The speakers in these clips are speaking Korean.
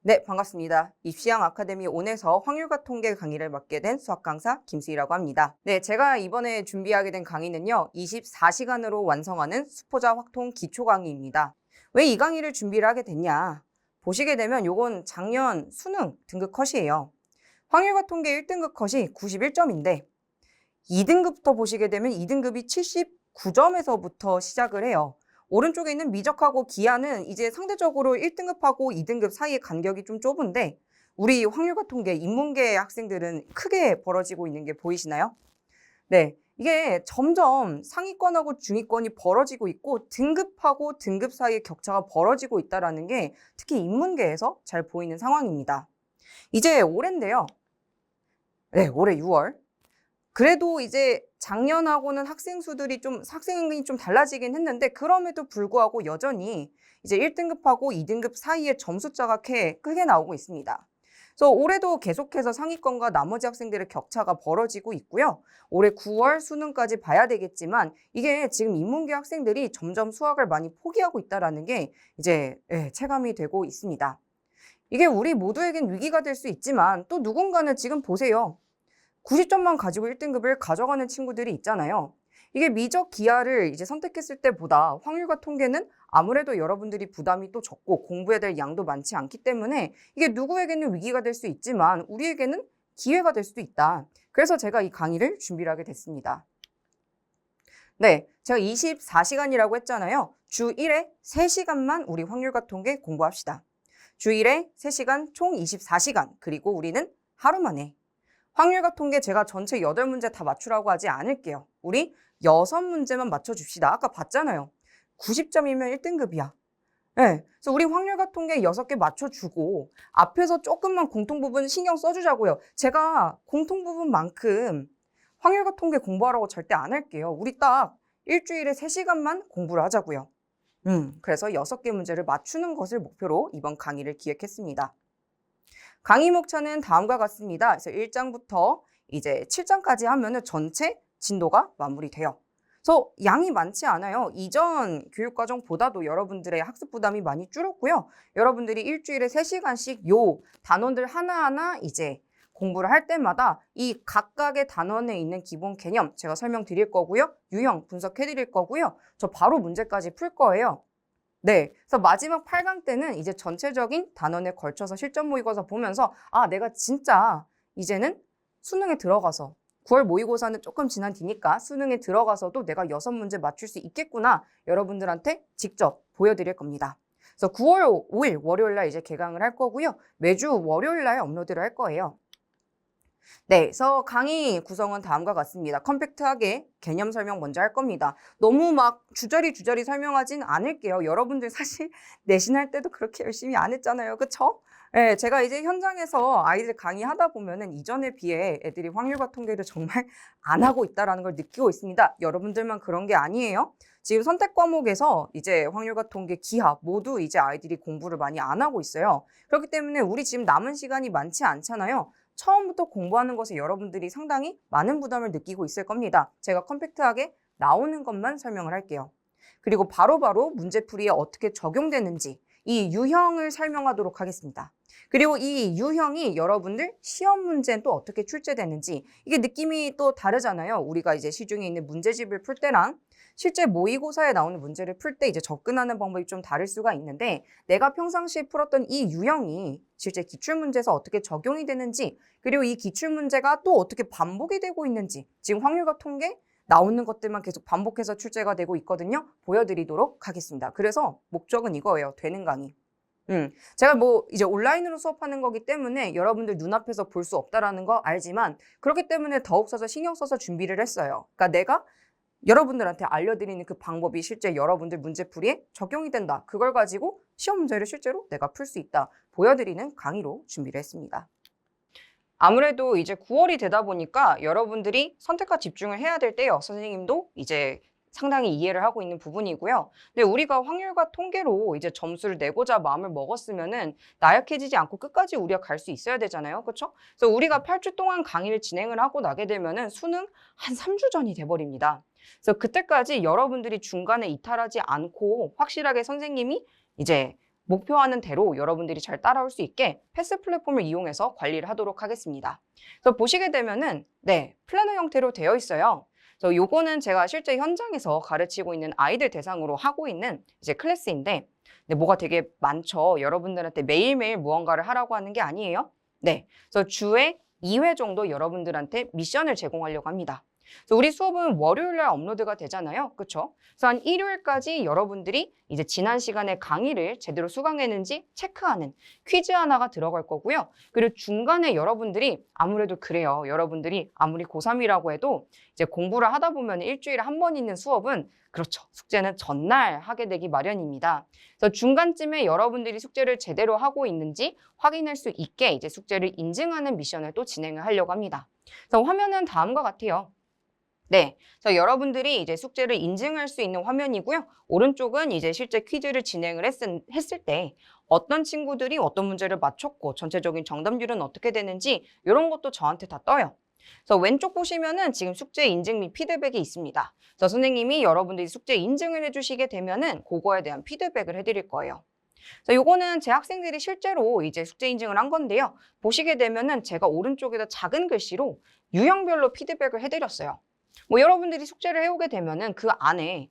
네, 반갑습니다. 입시왕 아카데미 온에서 확률과 통계 강의를 맡게 된 수학 강사 김수희라고 합니다. 네, 제가 이번에 준비하게 된 강의는요, 24시간으로 완성하는 수포자 확통 기초 강의입니다. 왜 이 강의를 준비를 하게 됐냐? 보시게 되면 요건 작년 수능 등급 컷이에요. 확률과 통계 1등급 컷이 91점인데 2등급부터 보시게 되면 2등급이 79점에서부터 시작을 해요. 오른쪽에 있는 미적하고 기하는 이제 상대적으로 1등급하고 2등급 사이의 간격이 좀 좁은데 우리 확률과 통계, 인문계 학생들은 크게 벌어지고 있는 게 보이시나요? 네, 이게 점점 상위권하고 중위권이 벌어지고 있고 등급하고 등급 사이의 격차가 벌어지고 있다는 게 특히 인문계에서 잘 보이는 상황입니다. 이제 올해인데요. 네, 올해 6월. 그래도 이제 작년하고는 학생이 좀 달라지긴 했는데 그럼에도 불구하고 여전히 이제 1등급하고 2등급 사이의 점수차가 크게 나오고 있습니다. 그래서 올해도 계속해서 상위권과 나머지 학생들의 격차가 벌어지고 있고요. 올해 9월 수능까지 봐야 되겠지만 이게 지금 인문계 학생들이 점점 수학을 많이 포기하고 있다는 게 이제 체감이 되고 있습니다. 이게 우리 모두에겐 위기가 될 수 있지만 또 누군가는 지금 보세요. 90점만 가지고 1등급을 가져가는 친구들이 있잖아요. 이게 미적 기하를 이제 선택했을 때보다 확률과 통계는 아무래도 여러분들이 부담이 또 적고 공부해야 될 양도 많지 않기 때문에 이게 누구에게는 위기가 될 수 있지만 우리에게는 기회가 될 수도 있다. 그래서 제가 이 강의를 준비를 하게 됐습니다. 네, 제가 24시간이라고 했잖아요. 주 1회 3시간만 우리 확률과 통계 공부합시다. 주 1회 3시간 총 24시간 그리고 우리는 하루 만에 확률과 통계 제가 전체 8문제 다 맞추라고 하지 않을게요. 우리 6문제만 맞춰줍시다. 아까 봤잖아요. 90점이면 1등급이야. 네, 그래서 우리 확률과 통계 6개 맞춰주고 앞에서 조금만 공통부분 신경 써주자고요. 제가 공통부분만큼 확률과 통계 공부하라고 절대 안 할게요. 우리 딱 일주일에 3시간만 공부를 하자고요. 그래서 6개 문제를 맞추는 것을 목표로 이번 강의를 기획했습니다. 강의 목차는 다음과 같습니다. 그래서 1장부터 이제 7장까지 하면은 전체 진도가 마무리돼요. 그래서 양이 많지 않아요. 이전 교육과정보다도 여러분들의 학습 부담이 많이 줄었고요. 여러분들이 일주일에 3시간씩 요 단원들 하나하나 이제 공부를 할 때마다 이 각각의 단원에 있는 기본 개념 제가 설명드릴 거고요. 유형 분석해 드릴 거고요. 저 바로 문제까지 풀 거예요. 네, 그래서 마지막 8강 때는 이제 전체적인 단원에 걸쳐서 실전 모의고사 보면서 아, 내가 진짜 이제는 수능에 들어가서 9월 모의고사는 조금 지난 뒤니까 수능에 들어가서도 내가 6문제 맞출 수 있겠구나 여러분들한테 직접 보여드릴 겁니다. 그래서 9월 5일 월요일 날 이제 개강을 할 거고요. 매주 월요일 날 업로드를 할 거예요. 네, 그래서 강의 구성은 다음과 같습니다. 컴팩트하게 개념 설명 먼저 할 겁니다. 너무 막 주저리 설명하진 않을게요. 여러분들 사실 내신할 때도 그렇게 열심히 안 했잖아요. 그쵸? 네, 제가 이제 현장에서 아이들 강의하다 보면은 이전에 비해 애들이 확률과 통계를 정말 안 하고 있다는 걸 느끼고 있습니다. 여러분들만 그런 게 아니에요. 지금 선택 과목에서 이제 확률과 통계, 기하 모두 이제 아이들이 공부를 많이 안 하고 있어요. 그렇기 때문에 우리 지금 남은 시간이 많지 않잖아요. 처음부터 공부하는 것에 여러분들이 상당히 많은 부담을 느끼고 있을 겁니다. 제가 컴팩트하게 나오는 것만 설명을 할게요. 그리고 바로바로 문제풀이에 어떻게 적용되는지 이 유형을 설명하도록 하겠습니다. 그리고 이 유형이 여러분들 시험 문제는 또 어떻게 출제되는지 이게 느낌이 또 다르잖아요. 우리가 이제 시중에 있는 문제집을 풀 때랑 실제 모의고사에 나오는 문제를 풀 때 이제 접근하는 방법이 좀 다를 수가 있는데 내가 평상시에 풀었던 이 유형이 실제 기출문제에서 어떻게 적용이 되는지 그리고 이 기출문제가 또 어떻게 반복이 되고 있는지 지금 확률과 통계 나오는 것들만 계속 반복해서 출제가 되고 있거든요. 보여드리도록 하겠습니다. 그래서 목적은 이거예요. 되는 강의. 제가 뭐 이제 온라인으로 수업하는 거기 때문에 여러분들 눈앞에서 볼 수 없다라는 거 알지만 그렇기 때문에 더욱 써서 신경 써서 준비를 했어요. 그러니까 내가 여러분들한테 알려드리는 그 방법이 실제 여러분들 문제풀이에 적용이 된다. 그걸 가지고 시험 문제를 실제로 내가 풀 수 있다. 보여드리는 강의로 준비를 했습니다. 아무래도 이제 9월이 되다 보니까 여러분들이 선택과 집중을 해야 될 때요. 선생님도 이제 상당히 이해를 하고 있는 부분이고요. 근데 우리가 확률과 통계로 이제 점수를 내고자 마음을 먹었으면은 나약해지지 않고 끝까지 우리가 갈 수 있어야 되잖아요. 그렇죠? 그래서 우리가 8주 동안 강의를 진행을 하고 나게 되면은 수능 한 3주 전이 돼버립니다. 그래서 그때까지 여러분들이 중간에 이탈하지 않고 확실하게 선생님이 이제 목표하는 대로 여러분들이 잘 따라올 수 있게 패스 플랫폼을 이용해서 관리를 하도록 하겠습니다. 그래서 보시게 되면은 플래너 형태로 되어 있어요. 그래서 요거는 제가 실제 현장에서 가르치고 있는 아이들 대상으로 하고 있는 이제 클래스인데 뭐가 되게 많죠. 여러분들한테 매일매일 무언가를 하라고 하는 게 아니에요. 그래서 주에 2회 정도 여러분들한테 미션을 제공하려고 합니다. 그래서 우리 수업은 월요일 날 업로드가 되잖아요. 그렇죠? 그래서 한 일요일까지 여러분들이 이제 지난 시간에 강의를 제대로 수강했는지 체크하는 퀴즈 하나가 들어갈 거고요. 그리고 중간에 여러분들이 아무래도 그래요. 여러분들이 아무리 고3이라고 해도 이제 공부를 하다 보면 일주일에 한 번 있는 수업은 그렇죠. 숙제는 전날 하게 되기 마련입니다. 그래서 중간쯤에 여러분들이 숙제를 제대로 하고 있는지 확인할 수 있게 이제 숙제를 인증하는 미션을 또 진행을 하려고 합니다. 그래서 화면은 다음과 같아요. 그래서 여러분들이 이제 숙제를 인증할 수 있는 화면이고요. 오른쪽은 이제 실제 퀴즈를 진행을 했을 때 어떤 친구들이 어떤 문제를 맞췄고 전체적인 정답률은 어떻게 되는지 이런 것도 저한테 다 떠요. 그래서 왼쪽 보시면은 지금 숙제 인증 및 피드백이 있습니다. 그래서 선생님이 여러분들이 숙제 인증을 해주시게 되면은 그거에 대한 피드백을 해드릴 거예요. 그래서 요거는 제 학생들이 실제로 이제 숙제 인증을 한 건데요. 보시게 되면은 제가 오른쪽에다 작은 글씨로 유형별로 피드백을 해드렸어요. 여러분들이 숙제를 해오게 되면은 그 안에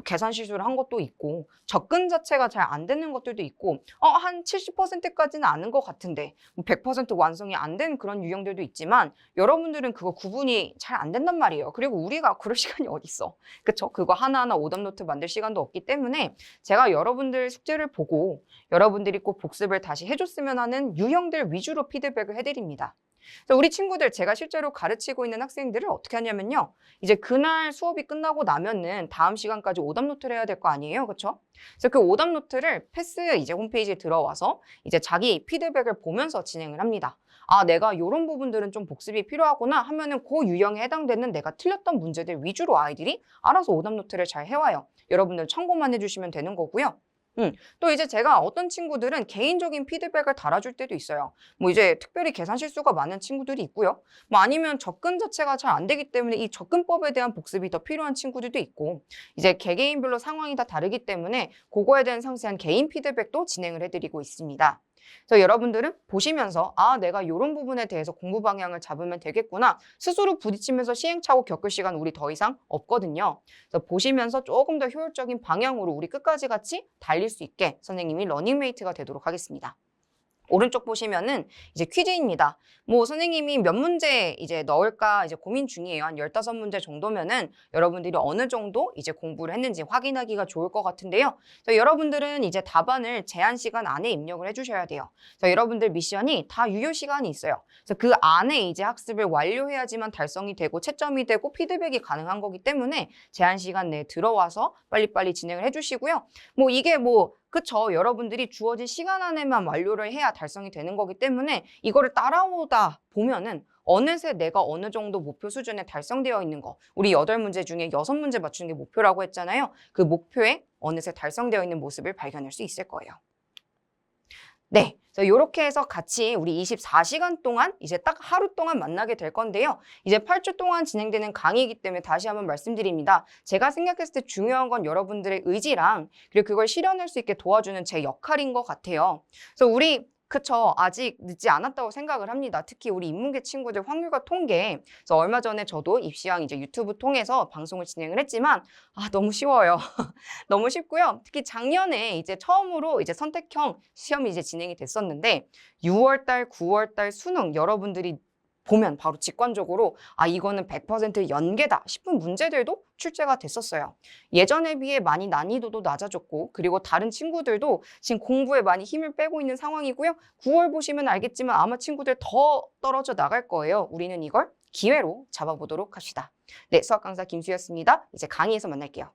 계산 실수를 한 것도 있고 접근 자체가 잘 안 되는 것들도 있고 한 70%까지는 아는 것 같은데 100% 완성이 안 된 그런 유형들도 있지만 여러분들은 그거 구분이 잘 안 된단 말이에요. 그리고 우리가 그럴 시간이 어딨어. 그쵸? 그거 하나하나 오답노트 만들 시간도 없기 때문에 제가 여러분들 숙제를 보고 여러분들이 꼭 복습을 다시 해줬으면 하는 유형들 위주로 피드백을 해드립니다. 우리 친구들 제가 실제로 가르치고 있는 학생들을 어떻게 하냐면요. 이제 그날 수업이 끝나고 나면은 다음 시간까지 오답 노트를 해야 될 거 아니에요. 그렇죠? 그래서 그 오답 노트를 패스 이제 홈페이지에 들어와서 이제 자기 피드백을 보면서 진행을 합니다. 내가 이런 부분들은 좀 복습이 필요하구나 하면은 그 유형에 해당되는 내가 틀렸던 문제들 위주로 아이들이 알아서 오답 노트를 잘 해와요. 여러분들 참고만 해주시면 되는 거고요. 또 이제 제가 어떤 친구들은 개인적인 피드백을 달아줄 때도 있어요. 이제 특별히 계산 실수가 많은 친구들이 있고요. 아니면 접근 자체가 잘 안 되기 때문에 이 접근법에 대한 복습이 더 필요한 친구들도 있고 이제 개개인별로 상황이 다 다르기 때문에 그거에 대한 상세한 개인 피드백도 진행을 해드리고 있습니다. 그래서 여러분들은 보시면서 내가 이런 부분에 대해서 공부 방향을 잡으면 되겠구나. 스스로 부딪히면서 시행착오 겪을 시간 우리 더 이상 없거든요. 그래서 보시면서 조금 더 효율적인 방향으로 우리 끝까지 같이 달릴 수 있게 선생님이 러닝메이트가 되도록 하겠습니다. 오른쪽 보시면은 이제 퀴즈입니다. 선생님이 몇 문제 이제 넣을까 이제 고민 중이에요. 한 15문제 정도면은 여러분들이 어느 정도 이제 공부를 했는지 확인하기가 좋을 것 같은데요. 그래서 여러분들은 이제 답안을 제한 시간 안에 입력을 해주셔야 돼요. 그래서 여러분들 미션이 다 유효 시간이 있어요. 그래서 그 안에 이제 학습을 완료해야지만 달성이 되고 채점이 되고 피드백이 가능한 거기 때문에 제한 시간 내에 들어와서 빨리빨리 진행을 해주시고요. 이게 그쵸. 여러분들이 주어진 시간 안에만 완료를 해야 달성이 되는 거기 때문에 이거를 따라오다 보면은 어느새 내가 어느 정도 목표 수준에 달성되어 있는 거. 우리 8문제 중에 6문제 맞추는 게 목표라고 했잖아요. 그 목표에 어느새 달성되어 있는 모습을 발견할 수 있을 거예요. 그래서 이렇게 해서 같이 우리 24시간 동안 이제 딱 하루 동안 만나게 될 건데요. 이제 8주 동안 진행되는 강의이기 때문에 다시 한번 말씀드립니다. 제가 생각했을 때 중요한 건 여러분들의 의지랑 그리고 그걸 실현할 수 있게 도와주는 제 역할인 것 같아요. 그래서 우리 그쵸. 아직 늦지 않았다고 생각을 합니다. 특히 우리 인문계 친구들 확률과 통계. 그래서 얼마 전에 저도 입시왕 이제 유튜브 통해서 방송을 진행을 했지만 너무 쉬워요. 너무 쉽고요. 특히 작년에 이제 처음으로 이제 선택형 시험이 이제 진행이 됐었는데 6월달, 9월달 수능 여러분들이 보면 바로 직관적으로 이거는 100% 연계다 싶은 문제들도 출제가 됐었어요. 예전에 비해 많이 난이도도 낮아졌고 그리고 다른 친구들도 지금 공부에 많이 힘을 빼고 있는 상황이고요. 9월 보시면 알겠지만 아마 친구들 더 떨어져 나갈 거예요. 우리는 이걸 기회로 잡아보도록 합시다. 수학 강사 김수였습니다. 이제 강의에서 만날게요.